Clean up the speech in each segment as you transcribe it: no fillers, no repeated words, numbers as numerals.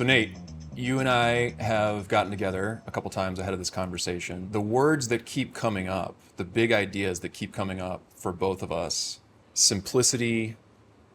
So Nate, you and I have gotten together a couple times ahead of this conversation. The words that keep coming up, the big ideas that keep coming up for both of us, simplicity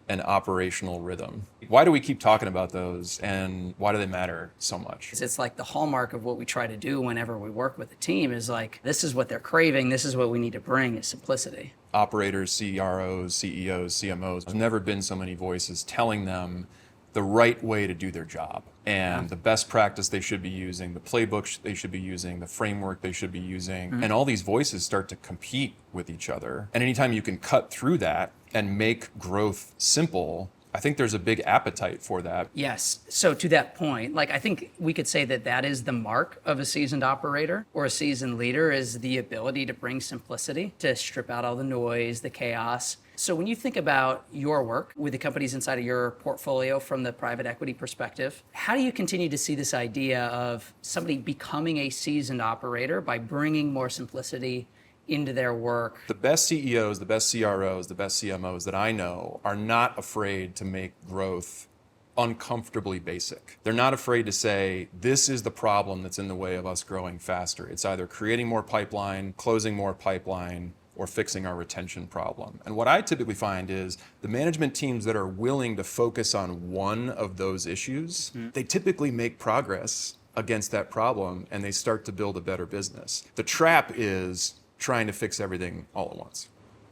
and operational rhythm. Why do we keep talking about those, and why do they matter so much? It's like the hallmark of what we try to do whenever we work with a team is like, this is what they're craving, this is what we need to bring, is simplicity. Operators, CROs, CEOs, CMOs, there's never been so many voices telling them the right way to do their job and the best practice they should be using, the playbook they should be using, the framework they should be using. And all these voices start to compete with each other. And anytime you can cut through that and make growth simple, I think there's a big appetite for that. Yes. So to that point, like I think we could say that that is the mark of a seasoned operator or a seasoned leader, is the ability to bring simplicity, to strip out all the noise, the chaos. So when you think about your work with the companies inside of your portfolio from the private equity perspective, how do you continue to see this idea of somebody becoming a seasoned operator by bringing more simplicity into their work? The best CEOs, the best CROs, the best CMOs that I know are not afraid to make growth uncomfortably basic. They're not afraid to say, this is the problem that's in the way of us growing faster. It's either creating more pipeline, closing more pipeline, or fixing our retention problem. And what I typically find is the management teams that are willing to focus on one of those issues, they typically make progress against that problem and they start to build a better business. The trap is trying to fix everything all at once.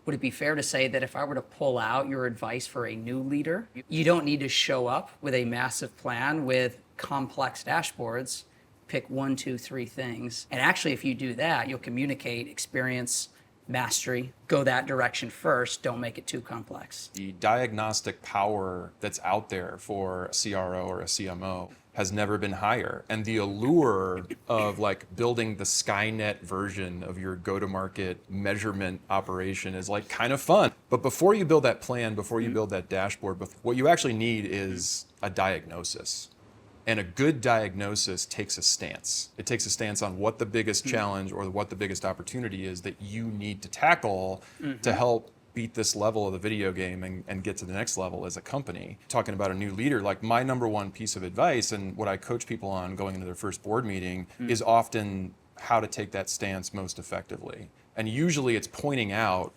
Would it be fair to say that if I were to pull out your advice for a new leader, you don't need to show up with a massive plan with complex dashboards, pick 1, 2, 3 things. And actually, if you do that, you'll communicate experience, mastery, go that direction first, don't make it too complex. The diagnostic power that's out there for a CRO or a CMO has never been higher. And the allure of like building the Skynet version of your go-to-market measurement operation is like kind of fun. But before you build that plan, before you build that dashboard, what you actually need is a diagnosis. And a good diagnosis takes a stance. It takes a stance on what the biggest challenge or what the biggest opportunity is that you need to tackle to help beat this level of the video game and get to the next level as a company. Talking about a new leader, like my number one piece of advice and what I coach people on going into their first board meeting is often how to take that stance most effectively. And usually it's pointing out,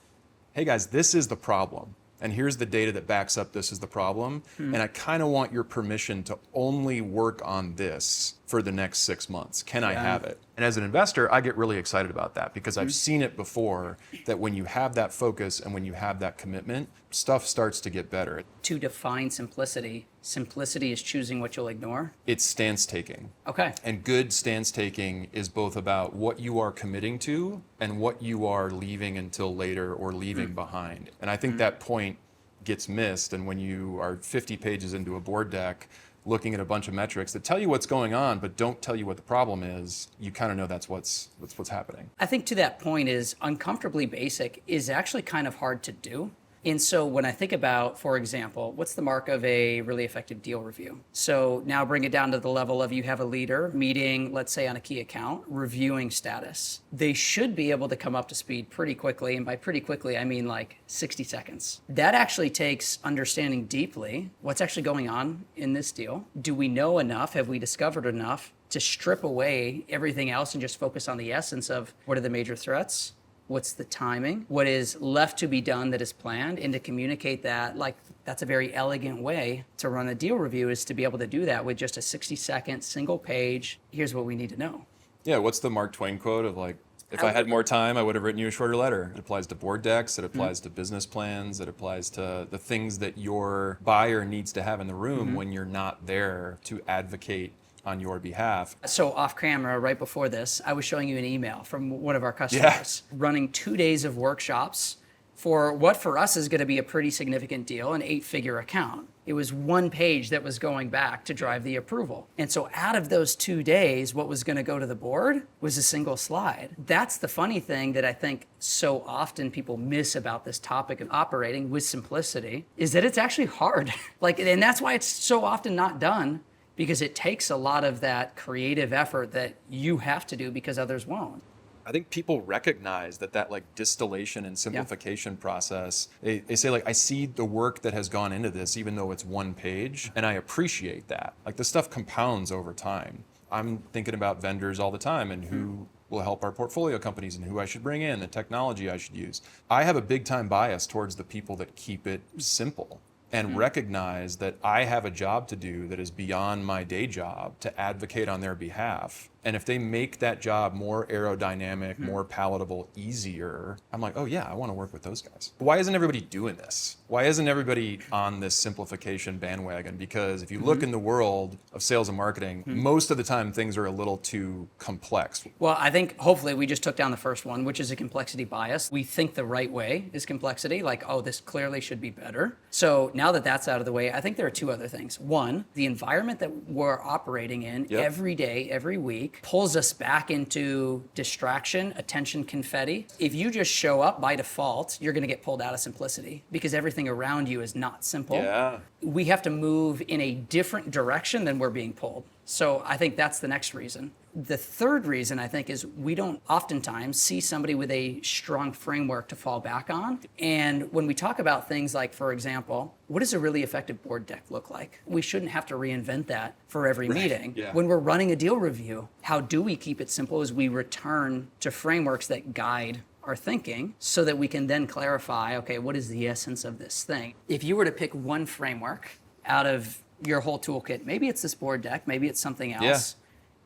hey guys, this is the problem. And here's the data that backs up this is the problem. And I kind of want your permission to only work on this for the next 6 months. Can I have it? And as an investor, I get really excited about that because I've seen it before that when you have that focus and when you have that commitment, stuff starts to get better. To define simplicity, simplicity is choosing what you'll ignore? It's stance taking. Okay. And good stance taking is both about what you are committing to and what you are leaving until later or leaving behind. And I think that point gets missed. And when you are 50 pages into a board deck, looking at a bunch of metrics that tell you what's going on, but don't tell you what the problem is, you kind of know that's what's happening. I think to that point is uncomfortably basic is actually kind of hard to do. And so when I think about, for example, what's the mark of a really effective deal review? So now bring it down to the level of you have a leader meeting, let's say on a key account, reviewing status. They should be able to come up to speed pretty quickly. And by pretty quickly, I mean like 60 seconds. That actually takes understanding deeply what's actually going on in this deal. Do we know enough? Have we discovered enough to strip away everything else and just focus on the essence of what are the major threats? What's the timing? What is left to be done that is planned? And to communicate that, like that's a very elegant way to run a deal review, is to be able to do that with just a 60-second single page. Here's what we need to know. Yeah, what's the Mark Twain quote of like, if I had more time, I would have written you a shorter letter. It applies to board decks, it applies to business plans, it applies to the things that your buyer needs to have in the room when you're not there to advocate on your behalf. So off camera, right before this, I was showing you an email from one of our customers running 2 days of workshops for what for us is going to be a pretty significant deal, an 8-figure account. It was 1 page that was going back to drive the approval. And so out of those 2 days, what was going to go to the board was a single slide. That's the funny thing that I think so often people miss about this topic of operating with simplicity, is that it's actually hard. And that's why it's so often not done, because it takes a lot of that creative effort that you have to do because others won't. I think people recognize that like distillation and simplification process, they say like, I see the work that has gone into this, even though it's one page, and I appreciate that. Like this stuff compounds over time. I'm thinking about vendors all the time and who will help our portfolio companies and who I should bring in, the technology I should use. I have a big time bias towards the people that keep it simple and recognize that I have a job to do that is beyond my day job to advocate on their behalf. And if they make that job more aerodynamic, more palatable, easier, I'm like, oh yeah, I want to work with those guys. Why isn't everybody doing this? Why isn't everybody on this simplification bandwagon? Because if you look in the world of sales and marketing, most of the time things are a little too complex. Well, I think hopefully we just took down the first one, which is a complexity bias. We think the right way is complexity, like, oh, this clearly should be better. So now that that's out of the way, I think there are two other things. One, the environment that we're operating in every day, every week, pulls us back into distraction, attention confetti. If you just show up by default, you're going to get pulled out of simplicity because everything around you is not simple. Yeah. We have to move in a different direction than we're being pulled. So I think that's the next reason. The third reason, I think, is we don't oftentimes see somebody with a strong framework to fall back on. And when we talk about things like, for example, what does a really effective board deck look like? We shouldn't have to reinvent that for every meeting. Yeah. When we're running a deal review, how do we keep it simple as we return to frameworks that guide our thinking so that we can then clarify, okay, what is the essence of this thing? If you were to pick one framework out of your whole toolkit, maybe it's this board deck, maybe it's something else,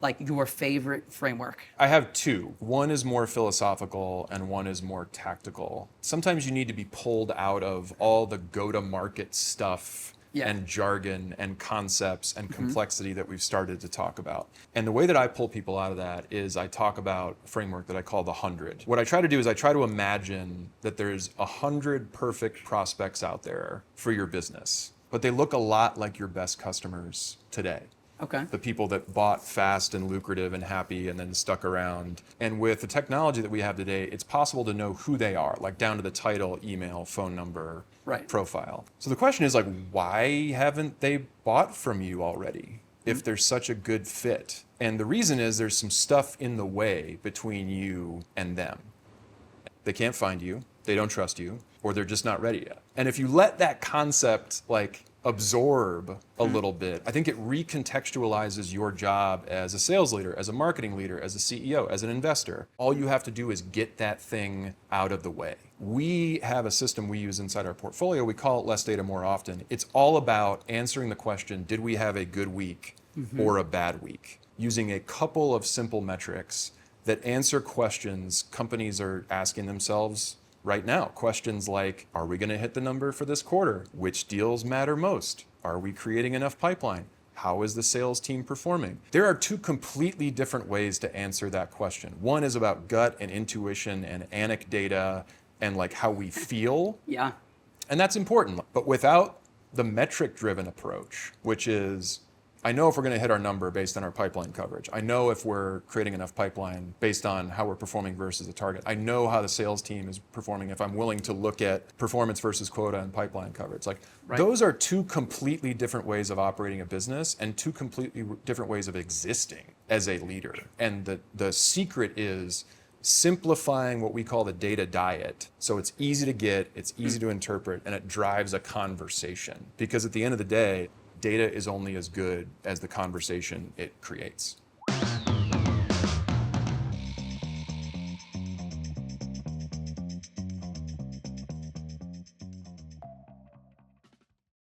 like your favorite framework. I have two. One is more philosophical and one is more tactical. Sometimes you need to be pulled out of all the go-to-market stuff and jargon and concepts and complexity that we've started to talk about. And the way that I pull people out of that is I talk about a framework that I call the 100. What I try to do is I try to imagine that there's 100 perfect prospects out there for your business, but they look a lot like your best customers today. Okay. The people that bought fast and lucrative and happy and then stuck around. And with the technology that we have today, it's possible to know who they are, like down to the title, email, phone number, profile. So the question is like, why haven't they bought from you already if there's such a good fit? And the reason is there's some stuff in the way between you and them. They can't find you, they don't trust you, or they're just not ready yet. And if you let that concept like absorb a little bit, I think it recontextualizes your job as a sales leader, as a marketing leader, as a CEO, as an investor. All you have to do is get that thing out of the way. We have a system we use inside our portfolio. We call it less data more often. It's all about answering the question, did we have a good week or a bad week? Using a couple of simple metrics that answer questions companies are asking themselves right now. Questions like, are we going to hit the number for this quarter? Which deals matter most? Are we creating enough pipeline? How is the sales team performing? There are two completely different ways to answer that question. One is about gut and intuition and anecdata and like how we feel. Yeah. And that's important. But without the metric-driven approach, which is, I know if we're going to hit our number based on our pipeline coverage. I know if we're creating enough pipeline based on how we're performing versus the target. I know how the sales team is performing if I'm willing to look at performance versus quota and pipeline coverage. Like those are two completely different ways of operating a business and two completely different ways of existing as a leader. And the secret is simplifying what we call the data diet. So it's easy to get, it's easy to interpret, and it drives a conversation. Because at the end of the day, data is only as good as the conversation it creates.